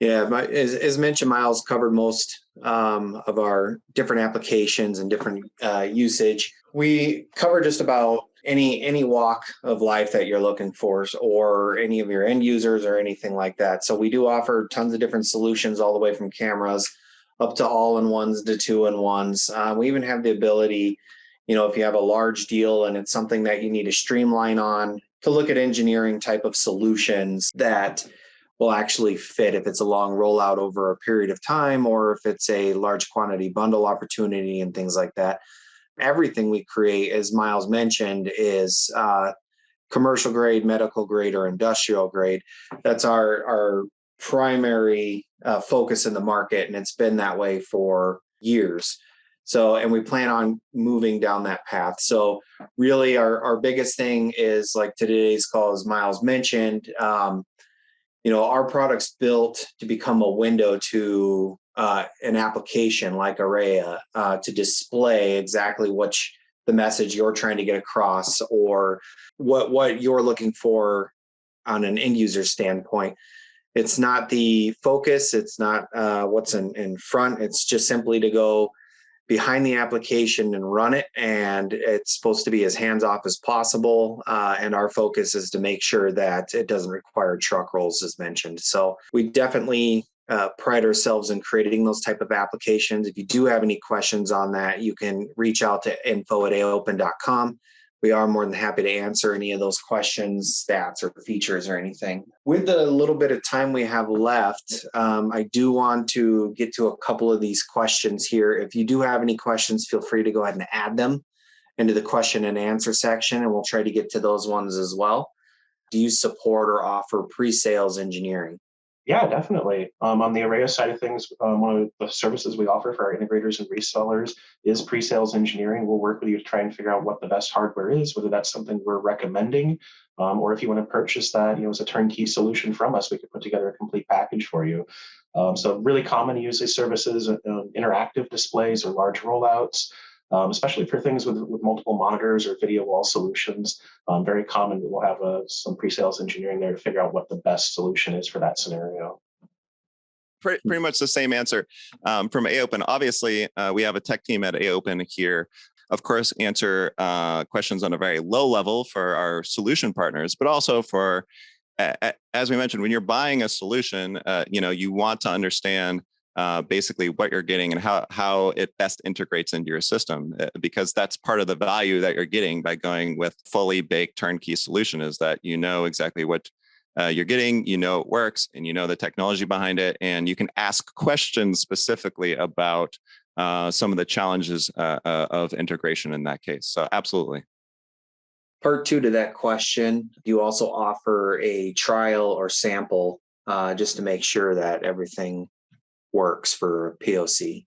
[SPEAKER 1] As mentioned, Miles covered most of our different applications and different usage. We cover just about any walk of life that you're looking for, or any of your end users or anything like that. So we do offer tons of different solutions, all the way from cameras up to all-in-ones to two-in-ones. We even have the ability, if you have a large deal and it's something that you need to streamline on, to look at engineering type of solutions that will actually fit if it's a long rollout over a period of time, or if it's a large quantity bundle opportunity and things like that. Everything we create, as Miles mentioned, is commercial grade, medical grade, or industrial grade. That's our primary focus in the market, and it's been that way for years. So, and we plan on moving down that path. So really our biggest thing is, like today's call, as Miles mentioned, our product's built to become a window to an application like Arreya to display exactly the message you're trying to get across, or what you're looking for on an end user standpoint. It's not the focus. It's not what's in front. It's just simply to go behind the application and run it. And it's supposed to be as hands-off as possible. And our focus is to make sure that it doesn't require truck rolls, as mentioned. So we definitely pride ourselves in creating those type of applications. If you do have any questions on that, you can reach out to info@aopen.com. We are more than happy to answer any of those questions, stats, or features, or anything. With the little bit of time we have left, I do want to get to a couple of these questions here. If you do have any questions, feel free to go ahead and add them into the question and answer section, and we'll try to get to those ones as well. Do you support or offer pre-sales engineering?
[SPEAKER 3] Yeah, definitely. On the Arreya side of things, one of the services we offer for our integrators and resellers is pre-sales engineering. We'll work with you to try and figure out what the best hardware is, whether that's something we're recommending, or if you want to purchase that, as a turnkey solution from us, we could put together a complete package for you. So really common to use these services, interactive displays or large rollouts. Especially for things with multiple monitors or video wall solutions. Very common that we'll have some pre-sales engineering there to figure out what the best solution is for that scenario.
[SPEAKER 2] Pretty much the same answer from AOPEN. Obviously, we have a tech team at AOPEN here. Of course, answer questions on a very low level for our solution partners, but also for, as we mentioned, when you're buying a solution, you want to understand basically what you're getting and how it best integrates into your system, because that's part of the value that you're getting by going with fully baked turnkey solution, is that you know exactly what you're getting, it works, and the technology behind it, and you can ask questions specifically about some of the challenges of integration in that case. So absolutely.
[SPEAKER 1] Part two to that question, you also offer a trial or sample just to make sure that everything works for POC.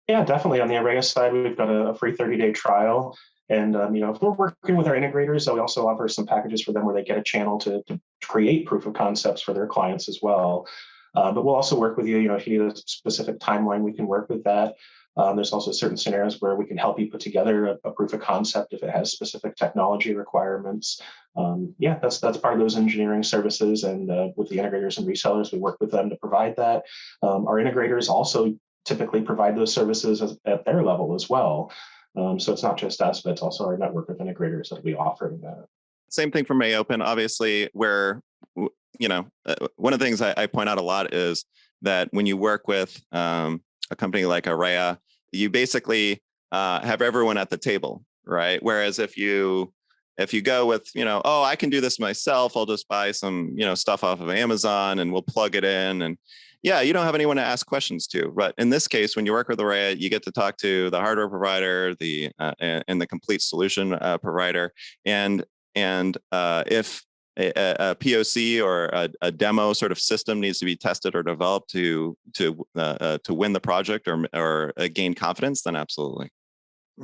[SPEAKER 3] Yeah, definitely. On the Arreya side, we've got a free 30-day trial. And, if we're working with our integrators, we also offer some packages for them where they get a channel to create proof of concepts for their clients as well. But we'll also work with you, if you need a specific timeline, we can work with that. There's also certain scenarios where we can help you put together a proof of concept if it has specific technology requirements. That's part of those engineering services. And with the integrators and resellers, we work with them to provide that. Our integrators also typically provide those services at their level as well. So it's not just us, but it's also our network of integrators that will be offering that.
[SPEAKER 2] Same thing from AOPEN, obviously, where, one of the things I point out a lot is that when you work with a company like Arreya, you basically have everyone at the table, right? Whereas if you go with, oh, I can do this myself, I'll just buy some, stuff off of Amazon and we'll plug it in. And yeah, you don't have anyone to ask questions to. But in this case, when you work with Arreya, you get to talk to the hardware provider, and the complete solution provider. And if a POC or a demo sort of system needs to be tested or developed to win the project or gain confidence, then absolutely.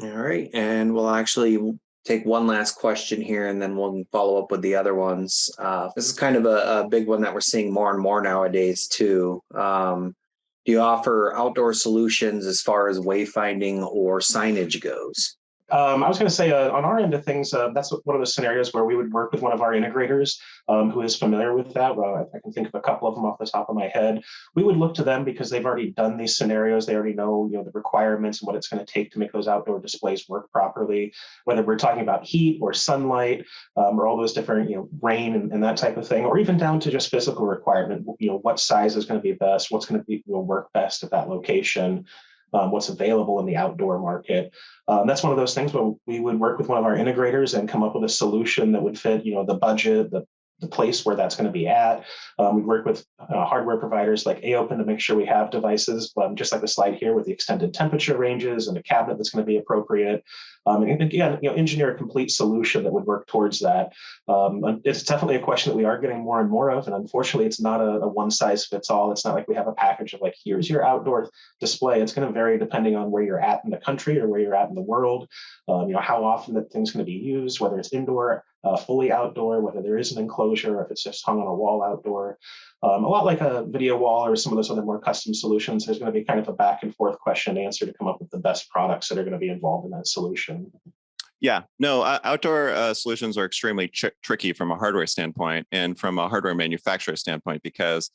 [SPEAKER 1] All right. And we'll actually take one last question here, and then we'll follow up with the other ones. This is kind of a big one that we're seeing more and more nowadays too. Do you offer outdoor solutions as far as wayfinding or signage goes?
[SPEAKER 3] I was going to say on our end of things, that's one of the scenarios where we would work with one of our integrators who is familiar with that. Well, I can think of a couple of them off the top of my head. We would look to them because they've already done these scenarios. They already know, the requirements and what it's going to take to make those outdoor displays work properly, whether we're talking about heat or sunlight or all those different, rain and that type of thing, or even down to just physical requirement, what size is going to be best, what's going to be work best at that location. What's available in the outdoor market. That's one of those things where we would work with one of our integrators and come up with a solution that would fit, the budget, the place where that's going to be at. We work with hardware providers like AOPEN to make sure we have devices, just like the slide here with the extended temperature ranges and a cabinet that's going to be appropriate. And again, engineer a complete solution that would work towards that. It's definitely a question that we are getting more and more of, and unfortunately, it's not a one size fits all. It's not like we have a package of like, here's your outdoor display. It's going to vary depending on where you're at in the country or where you're at in the world. How often that thing's going to be used, whether it's indoor, fully outdoor, whether there is an enclosure, or if it's just hung on a wall outdoor. A lot like a video wall or some of those other more custom solutions, there's going to be kind of a back and forth question and answer to come up with the best products that are going to be involved in that solution.
[SPEAKER 2] Yeah, no, outdoor solutions are extremely tricky from a hardware standpoint and from a hardware manufacturer standpoint because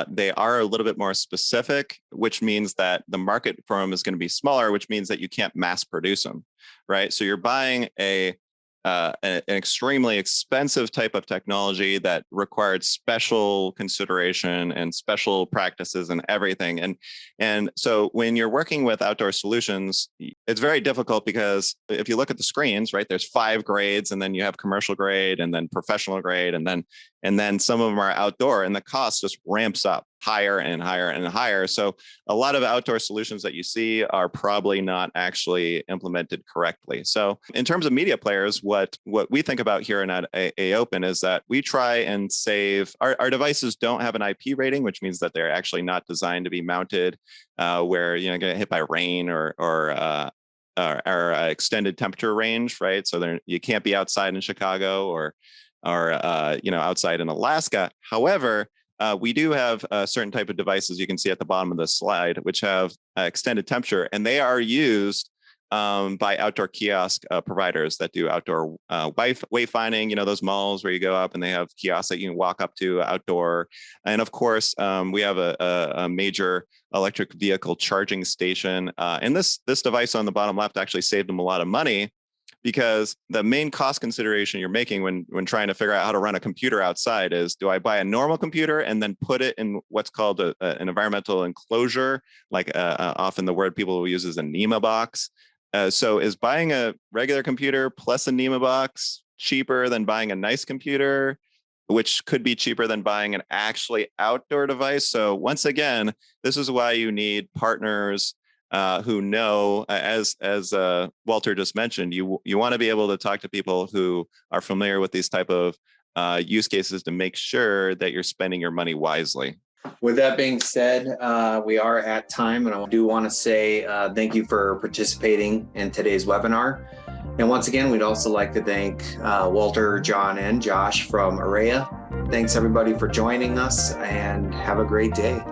[SPEAKER 2] they are a little bit more specific, which means that the market for them is going to be smaller, which means that you can't mass produce them, right? So you're buying an extremely expensive type of technology that required special consideration and special practices and everything. And so when you're working with outdoor solutions, it's very difficult because if you look at the screens, right, there's 5 grades, and then you have commercial grade and then professional grade, and then some of them are outdoor, and the cost just ramps up higher and higher and higher. So a lot of outdoor solutions that you see are probably not actually implemented correctly. So in terms of media players, what we think about here at AOPEN is that we try and save, our devices don't have an IP rating, which means that they're actually not designed to be mounted where you're get hit by rain or extended temperature range, right? So you can't be outside in Chicago or outside in Alaska. However, we do have a certain type of devices you can see at the bottom of the slide, which have extended temperature, and they are used by outdoor kiosk providers that do outdoor wayfinding, those malls where you go up and they have kiosks that you can walk up to outdoor. And of course, we have a major electric vehicle charging station. And this device on the bottom left actually saved them a lot of money, because the main cost consideration you're making when trying to figure out how to run a computer outside is, do I buy a normal computer and then put it in what's called an environmental enclosure, like often the word people will use is a NEMA box. So is buying a regular computer plus a NEMA box cheaper than buying a nice computer, which could be cheaper than buying an actually outdoor device? So once again, this is why you need partners who know, as Walter just mentioned, you want to be able to talk to people who are familiar with these type of use cases to make sure that you're spending your money wisely.
[SPEAKER 1] With that being said, we are at time, and I do want to say thank you for participating in today's webinar. And once again, we'd also like to thank Walter, John, and Josh from Arreya. Thanks everybody for joining us, and have a great day.